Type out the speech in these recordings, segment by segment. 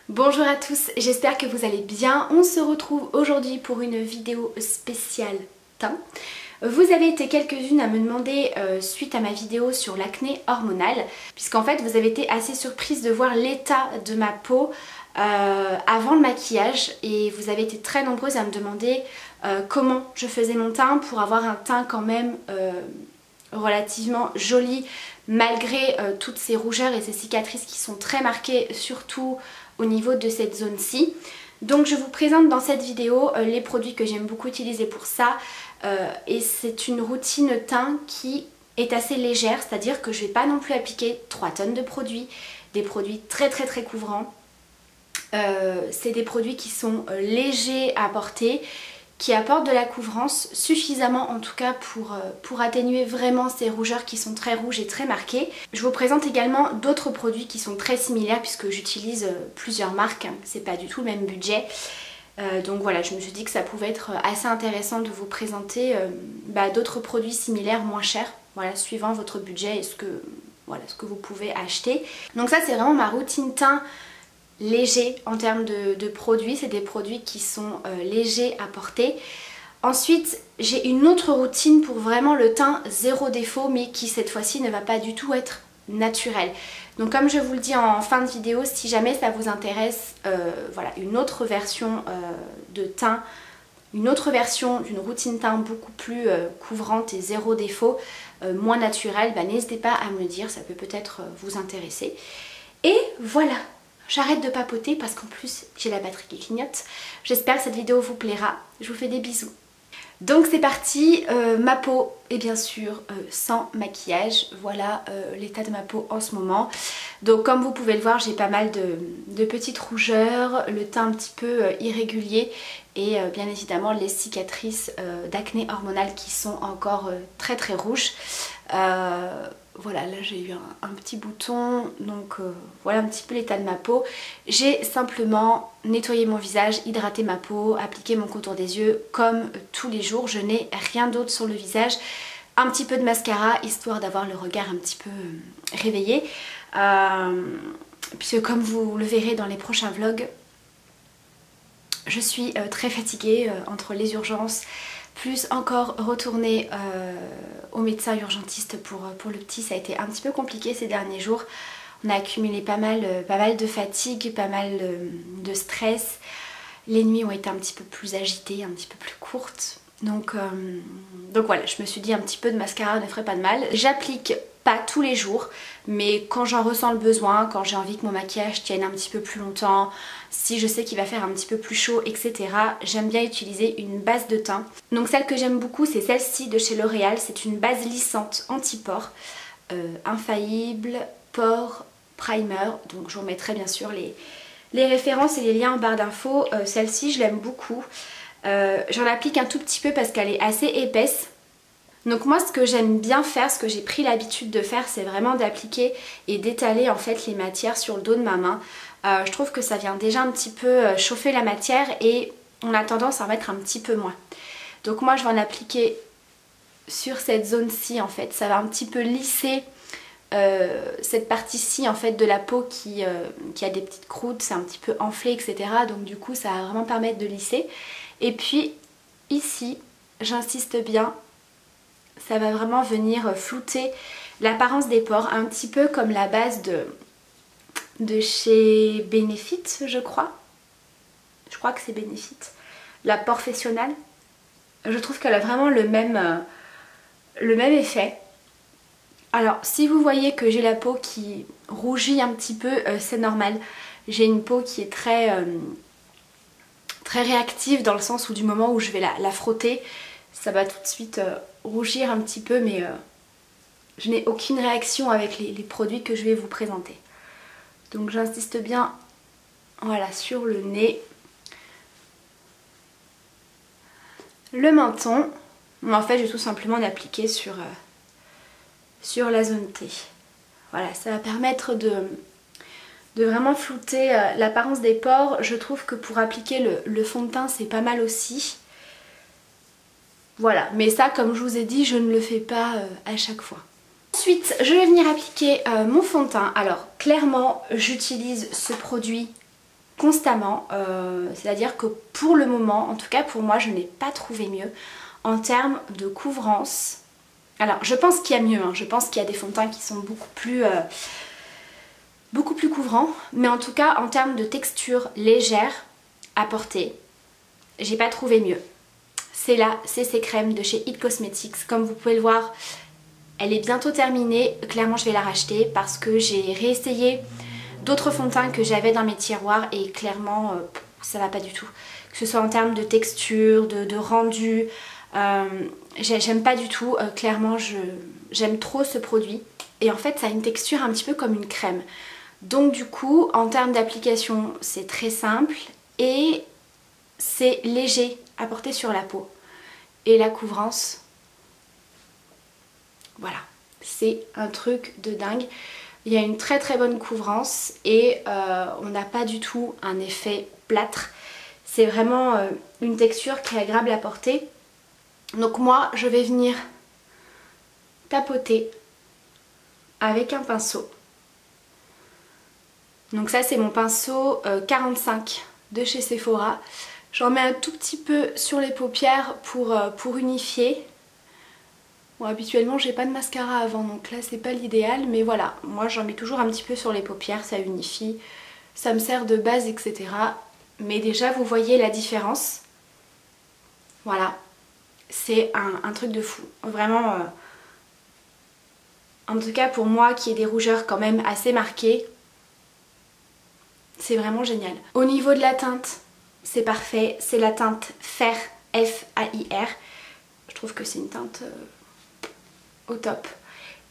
Bonjour à tous, j'espère que vous allez bien. On se retrouve aujourd'hui pour une vidéo spéciale teint. Vous avez été quelques-unes à me demander suite à ma vidéo sur l'acné hormonal, puisqu'en fait vous avez été assez surprises de voir l'état de ma peau avant le maquillage, et vous avez été très nombreuses à me demander comment je faisais mon teint pour avoir un teint quand même relativement joli malgré toutes ces rougeurs et ces cicatrices qui sont très marquées, surtout au niveau de cette zone-ci. Donc je vous présente dans cette vidéo les produits que j'aime beaucoup utiliser pour ça, et c'est une routine teint qui est assez légère, c'est-à-dire que je ne vais pas non plus appliquer 3 tonnes de produits, des produits très couvrants. C'est des produits qui sont légers à porter, qui apportent de la couvrance suffisamment en tout cas pour atténuer vraiment ces rougeurs qui sont très rouges et très marquées. Je vous présente également d'autres produits qui sont très similaires puisque j'utilise plusieurs marques, c'est pas du tout le même budget. Donc voilà, je me suis dit que ça pouvait être assez intéressant de vous présenter d'autres produits similaires moins chers, voilà, suivant votre budget et ce que vous pouvez acheter. Donc ça c'est vraiment ma routine teint léger en termes de produits, c'est des produits qui sont légers à porter. Ensuite j'ai une autre routine pour vraiment le teint zéro défaut, mais qui cette fois-ci ne va pas du tout être naturel. Donc comme je vous le dis en fin de vidéo, si jamais ça vous intéresse, voilà, une autre version de teint, une autre version d'une routine teint beaucoup plus couvrante et zéro défaut, moins naturelle, n'hésitez pas à me le dire, ça peut peut-être vous intéresser. Et voilà, j'arrête de papoter parce qu'en plus j'ai la batterie qui clignote. J'espère que cette vidéo vous plaira. Je vous fais des bisous. Donc c'est parti, ma peau est bien sûr sans maquillage. Voilà l'état de ma peau en ce moment. Donc comme vous pouvez le voir, j'ai pas mal de petites rougeurs, le teint un petit peu irrégulier et bien évidemment les cicatrices d'acné hormonal qui sont encore très rouges. Voilà, là j'ai eu un petit bouton, donc voilà un petit peu l'état de ma peau. J'ai simplement nettoyé mon visage, hydraté ma peau, appliqué mon contour des yeux comme tous les jours. Je n'ai rien d'autre sur le visage. Un petit peu de mascara, histoire d'avoir le regard un petit peu réveillé. Puisque comme vous le verrez dans les prochains vlogs, je suis très fatiguée entre les urgences, plus encore retourner au médecin urgentiste pour le petit. Ça a été un petit peu compliqué ces derniers jours. On a accumulé pas mal de fatigue, pas mal de stress. Les nuits ont été un petit peu plus agitées, un petit peu plus courtes. Donc voilà, je me suis dit un petit peu de mascara ne ferait pas de mal. J'applique pas tous les jours, mais quand j'en ressens le besoin, quand j'ai envie que mon maquillage tienne un petit peu plus longtemps, si je sais qu'il va faire un petit peu plus chaud, etc., j'aime bien utiliser une base de teint. Donc celle que j'aime beaucoup, c'est celle-ci de chez L'Oréal. C'est une base lissante anti-pores, infaillible, pore primer. Donc je vous mettrai bien sûr les références et les liens en barre d'infos. Celle-ci, je l'aime beaucoup. J'en applique un tout petit peu parce qu'elle est assez épaisse. Donc moi ce que j'aime bien faire, ce que j'ai pris l'habitude de faire, c'est vraiment d'appliquer et d'étaler en fait les matières sur le dos de ma main. Je trouve que ça vient déjà un petit peu chauffer la matière et on a tendance à en mettre un petit peu moins. Donc moi je vais en appliquer sur cette zone-ci en fait. Ça va un petit peu lisser cette partie-ci en fait de la peau qui a des petites croûtes, c'est un petit peu enflé, etc. Donc du coup ça va vraiment permettre de lisser. Et puis ici, j'insiste bien, ça va vraiment venir flouter l'apparence des pores, un petit peu comme la base de chez Benefit, je crois. Je crois que c'est Benefit. La Porfessional. Je trouve qu'elle a vraiment le même effet. Alors si vous voyez que j'ai la peau qui rougit un petit peu, c'est normal. J'ai une peau qui est très réactive dans le sens où du moment où je vais la frotter, ça va tout de suite rougir un petit peu, mais je n'ai aucune réaction avec les produits que je vais vous présenter. Donc j'insiste bien, voilà, sur le nez, le menton. En fait je vais tout simplement l'appliquer sur la zone T. Voilà, ça va permettre de vraiment flouter l'apparence des pores. Je trouve que pour appliquer le fond de teint c'est pas mal aussi. Voilà, mais ça comme je vous ai dit, je ne le fais pas à chaque fois. Ensuite, je vais venir appliquer mon fond de teint. Alors clairement, j'utilise ce produit constamment, c'est-à-dire que pour le moment, en tout cas pour moi, je n'ai pas trouvé mieux en termes de couvrance. Alors je pense qu'il y a mieux, hein. Je pense qu'il y a des fonds de teint qui sont beaucoup plus couvrants, mais en tout cas en termes de texture légère à porter, j'ai pas trouvé mieux. C'est la CC Crème de chez It Cosmetics. Comme vous pouvez le voir, elle est bientôt terminée. Clairement je vais la racheter parce que j'ai réessayé d'autres fonds de teint que j'avais dans mes tiroirs et clairement ça va pas du tout. Que ce soit en termes de texture, de rendu, j'aime pas du tout. Clairement j'aime trop ce produit. Et en fait ça a une texture un petit peu comme une crème. Donc du coup en termes d'application c'est très simple et c'est léger à porter sur la peau. Et la couvrance, voilà, c'est un truc de dingue. Il y a une très très bonne couvrance et on n'a pas du tout un effet plâtre. C'est vraiment une texture qui est agréable à porter. Donc moi je vais venir tapoter avec un pinceau. Donc ça c'est mon pinceau 45 de chez Sephora. J'en mets un tout petit peu sur les paupières pour unifier. Bon, habituellement j'ai pas de mascara avant donc là c'est pas l'idéal, mais voilà, moi j'en mets toujours un petit peu sur les paupières, ça unifie, ça me sert de base etc. Mais déjà vous voyez la différence. Voilà, c'est un truc de fou, vraiment. En tout cas pour moi qui ai des rougeurs quand même assez marquées, c'est vraiment génial. Au niveau de la teinte, c'est parfait, c'est la teinte Fair, F-A-I-R. Je trouve que c'est une teinte au top.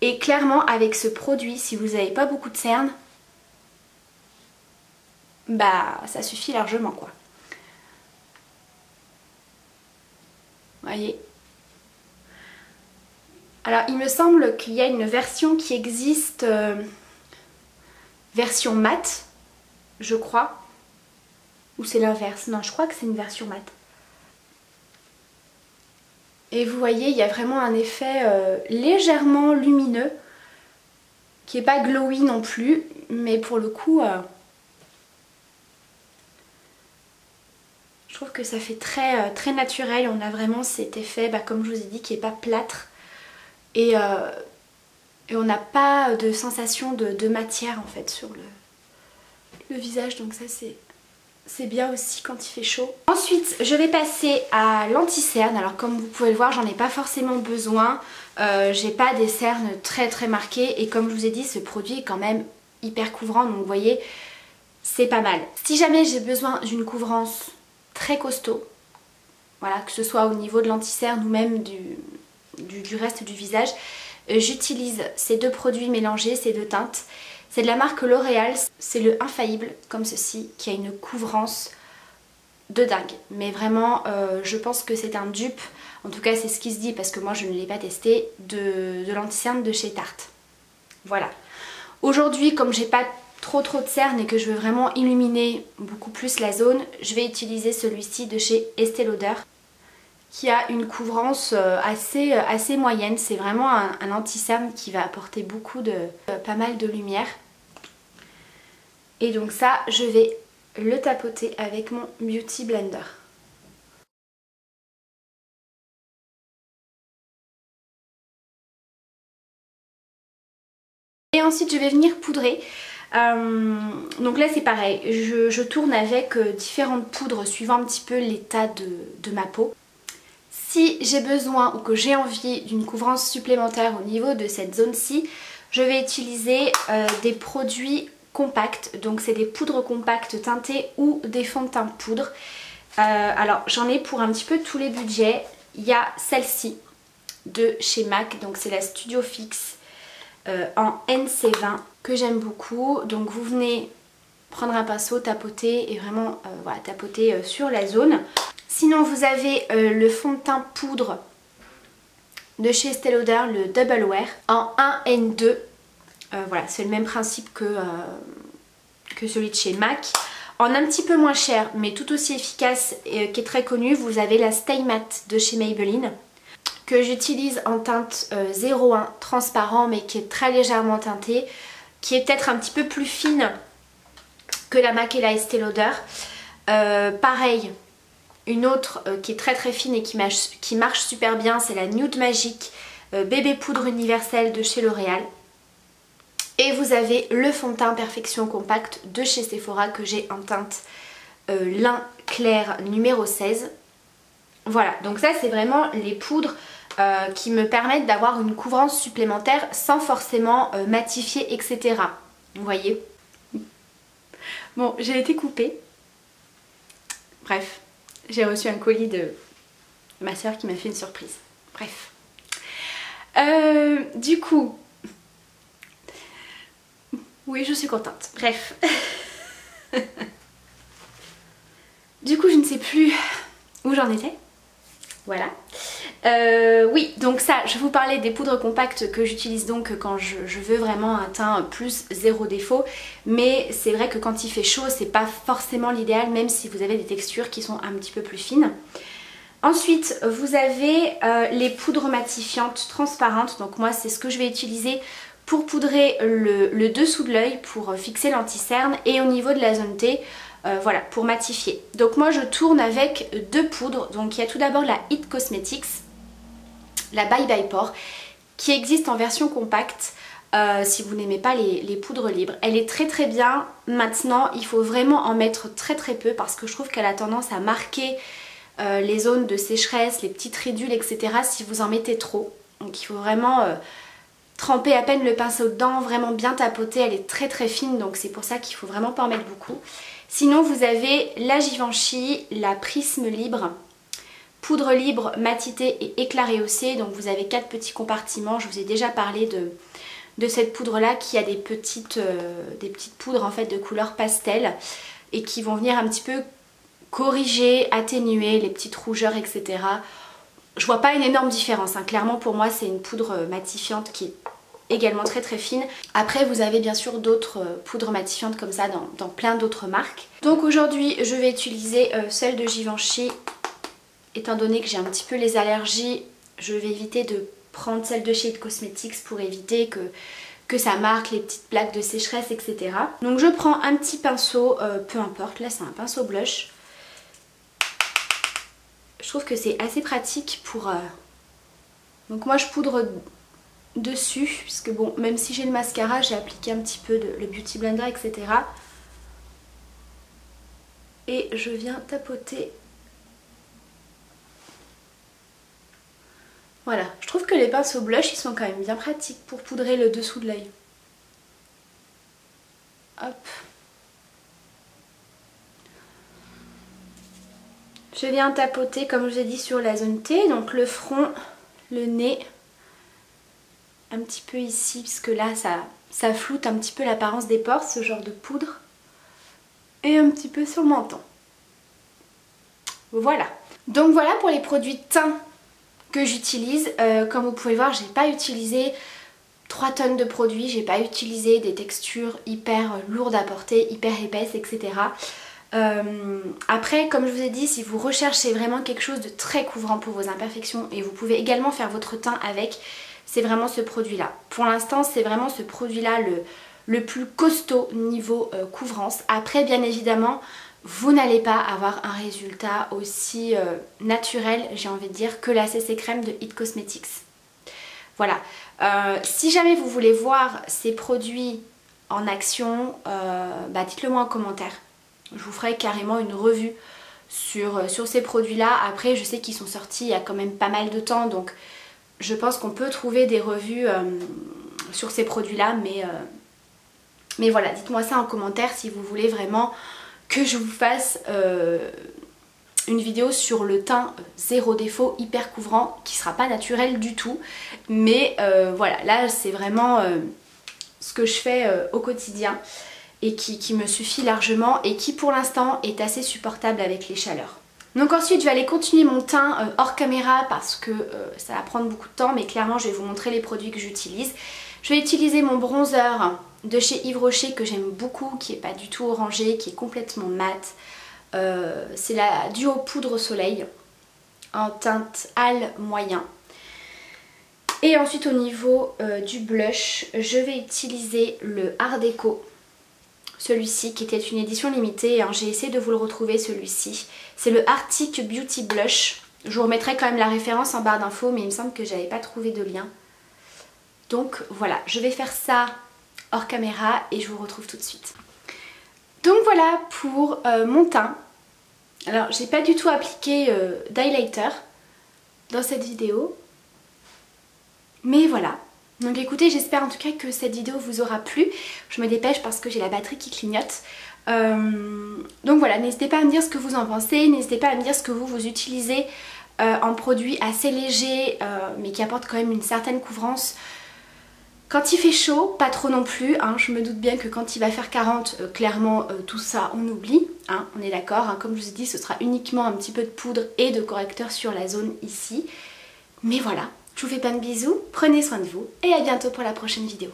Et clairement avec ce produit, si vous n'avez pas beaucoup de cernes, bah ça suffit largement quoi. Voyez. Alors il me semble qu'il y a une version qui existe, version mat, je crois. Ou c'est l'inverse? Non, je crois que c'est une version mat. Et vous voyez, il y a vraiment un effet légèrement lumineux, qui n'est pas glowy non plus, mais pour le coup, je trouve que ça fait très, très naturel. On a vraiment cet effet, bah, comme je vous ai dit, qui n'est pas plâtre. Et on n'a pas de sensation de matière en fait sur le visage, donc ça c'est bien aussi quand il fait chaud. Ensuite je vais passer à l'anti-cerne. Alors comme vous pouvez le voir, j'en ai pas forcément besoin, j'ai pas des cernes très très marquées et comme je vous ai dit, ce produit est quand même hyper couvrant, donc vous voyez c'est pas mal. Si jamais j'ai besoin d'une couvrance très costaud, voilà, que ce soit au niveau de l'anti-cerne ou même du reste du visage, j'utilise ces deux produits mélangés, ces deux teintes. C'est de la marque L'Oréal, c'est le Infaillible comme ceci, qui a une couvrance de dingue. Mais vraiment, je pense que c'est un dupe, en tout cas c'est ce qui se dit parce que moi je ne l'ai pas testé, de l'anti-cerne de chez Tarte. Voilà. Aujourd'hui, comme j'ai pas trop de cernes et que je veux vraiment illuminer beaucoup plus la zone, je vais utiliser celui-ci de chez Estée Lauder, qui a une couvrance assez moyenne. C'est vraiment un anti-cerne qui va apporter pas mal de lumière. Et donc ça, je vais le tapoter avec mon Beauty Blender. Et ensuite je vais venir poudrer. Donc là c'est pareil, je tourne avec différentes poudres suivant un petit peu l'état de ma peau. Si j'ai besoin ou que j'ai envie d'une couvrance supplémentaire au niveau de cette zone-ci, je vais utiliser des produits compacts. Donc c'est des poudres compactes teintées ou des fonds de teint poudre. Alors j'en ai pour un petit peu tous les budgets. Il y a celle-ci de chez MAC, donc c'est la Studio Fix en NC20 que j'aime beaucoup. Donc vous venez prendre un pinceau, tapoter et vraiment voilà, tapoter sur la zone. Sinon vous avez le fond de teint poudre de chez Estée Lauder, le Double Wear en 1N2. Voilà, c'est le même principe que celui de chez MAC. En un petit peu moins cher mais tout aussi efficace et qui est très connu, vous avez la Stay Matte de chez Maybelline, que j'utilise en teinte 01 transparent mais qui est très légèrement teintée, qui est peut-être un petit peu plus fine que la MAC et la Estée Lauder. Pareil, une autre qui est très très fine et qui marche super bien, c'est la Nude Magic Bébé Poudre Universelle de chez L'Oréal. Et vous avez le fond de teint Perfection Compact de chez Sephora que j'ai en teinte lin clair numéro 16. Voilà, donc ça c'est vraiment les poudres qui me permettent d'avoir une couvrance supplémentaire sans forcément matifier, etc. Vous voyez? Bon, j'ai été coupée. Bref, j'ai reçu un colis de ma soeur qui m'a fait une surprise. Bref. Du coup... Oui, je suis contente. Bref. Du coup, je ne sais plus où j'en étais. Voilà. Oui, donc ça, je vous parlais des poudres compactes que j'utilise donc quand je veux vraiment un teint plus zéro défaut. Mais c'est vrai que quand il fait chaud, c'est pas forcément l'idéal, même si vous avez des textures qui sont un petit peu plus fines. Ensuite, vous avez les poudres matifiantes transparentes. Donc moi, c'est ce que je vais utiliser pour poudrer le dessous de l'œil, pour fixer l'anti-cerne, et au niveau de la zone T, voilà, pour matifier. Donc moi je tourne avec deux poudres. Donc il y a tout d'abord la It Cosmetics, la Bye Bye Pore, qui existe en version compacte si vous n'aimez pas les poudres libres. Elle est très très bien. Maintenant il faut vraiment en mettre très très peu parce que je trouve qu'elle a tendance à marquer les zones de sécheresse, les petites ridules, etc. si vous en mettez trop. Donc il faut vraiment... tremper à peine le pinceau dedans, vraiment bien tapoter, elle est très très fine, donc c'est pour ça qu'il faut vraiment pas en mettre beaucoup. Sinon vous avez la Givenchy, la Prisme Libre, poudre libre matitée et éclat rehaussé, donc vous avez 4 petits compartiments. Je vous ai déjà parlé de cette poudre là qui a des petites poudres en fait de couleur pastel et qui vont venir un petit peu corriger, atténuer les petites rougeurs, etc. Je vois pas une énorme différence, hein. Clairement pour moi c'est une poudre matifiante qui est également très très fine. Après vous avez bien sûr d'autres poudres matifiantes comme ça dans plein d'autres marques. Donc aujourd'hui je vais utiliser celle de Givenchy. Étant donné que j'ai un petit peu les allergies, je vais éviter de prendre celle de chez It Cosmetics pour éviter que ça marque les petites plaques de sécheresse, etc. Donc je prends un petit pinceau, peu importe, là c'est un pinceau blush. Je trouve que c'est assez pratique pour... Donc moi je poudre dessus, puisque bon, même si j'ai le mascara, j'ai appliqué un petit peu le Beauty Blender, etc. Et je viens tapoter. Voilà, je trouve que les pinceaux blush, ils sont quand même bien pratiques pour poudrer le dessous de l'œil. Hop. Je viens tapoter, comme je vous ai dit, sur la zone T, donc le front, le nez, un petit peu ici, puisque là, ça floute un petit peu l'apparence des pores, ce genre de poudre, et un petit peu sur le menton. Voilà. Donc voilà pour les produits teint que j'utilise. Comme vous pouvez le voir, j'ai pas utilisé 3 tonnes de produits, j'ai pas utilisé des textures hyper lourdes à porter, hyper épaisses, etc. Après, comme je vous ai dit, si vous recherchez vraiment quelque chose de très couvrant pour vos imperfections, et vous pouvez également faire votre teint avec, c'est vraiment ce produit là. Pour l'instant c'est vraiment ce produit là le plus costaud niveau couvrance. Après bien évidemment vous n'allez pas avoir un résultat aussi naturel, j'ai envie de dire, que la CC Crème de It Cosmetics. Voilà, si jamais vous voulez voir ces produits en action, dites-le moi en commentaire. Je vous ferai carrément une revue sur ces produits-là. Après, je sais qu'ils sont sortis il y a quand même pas mal de temps, donc je pense qu'on peut trouver des revues sur ces produits-là. Mais voilà, dites-moi ça en commentaire si vous voulez vraiment que je vous fasse une vidéo sur le teint zéro défaut, hyper couvrant, qui sera pas naturel du tout. Mais voilà, là c'est vraiment ce que je fais au quotidien et qui me suffit largement et qui pour l'instant est assez supportable avec les chaleurs. Donc ensuite je vais aller continuer mon teint hors caméra parce que ça va prendre beaucoup de temps, mais clairement je vais vous montrer les produits que j'utilise. Je vais utiliser mon bronzer de chez Yves Rocher que j'aime beaucoup, qui n'est pas du tout orangé, qui est complètement mat. C'est la Duo Poudre Soleil en teinte hâle moyen. Et ensuite au niveau du blush, je vais utiliser le Art Déco celui-ci qui était une édition limitée, hein. J'ai essayé de vous le retrouver celui-ci. C'est le Arctic Beauty Blush. Je vous remettrai quand même la référence en barre d'infos, mais il me semble que j'avais pas trouvé de lien. Donc voilà, je vais faire ça hors caméra et je vous retrouve tout de suite. Donc voilà pour mon teint. Alors j'ai pas du tout appliqué d'highlighter dans cette vidéo. Mais voilà. Donc écoutez, j'espère en tout cas que cette vidéo vous aura plu. Je me dépêche parce que j'ai la batterie qui clignote. Donc voilà, n'hésitez pas à me dire ce que vous en pensez. N'hésitez pas à me dire ce que vous utilisez en produit assez léger mais qui apporte quand même une certaine couvrance. Quand il fait chaud, pas trop non plus, hein. Je me doute bien que quand il va faire 40, clairement tout ça on oublie, hein, on est d'accord, hein. Comme je vous ai dit, ce sera uniquement un petit peu de poudre et de correcteur sur la zone ici. Mais voilà. Je vous fais plein de bisous, prenez soin de vous et à bientôt pour la prochaine vidéo.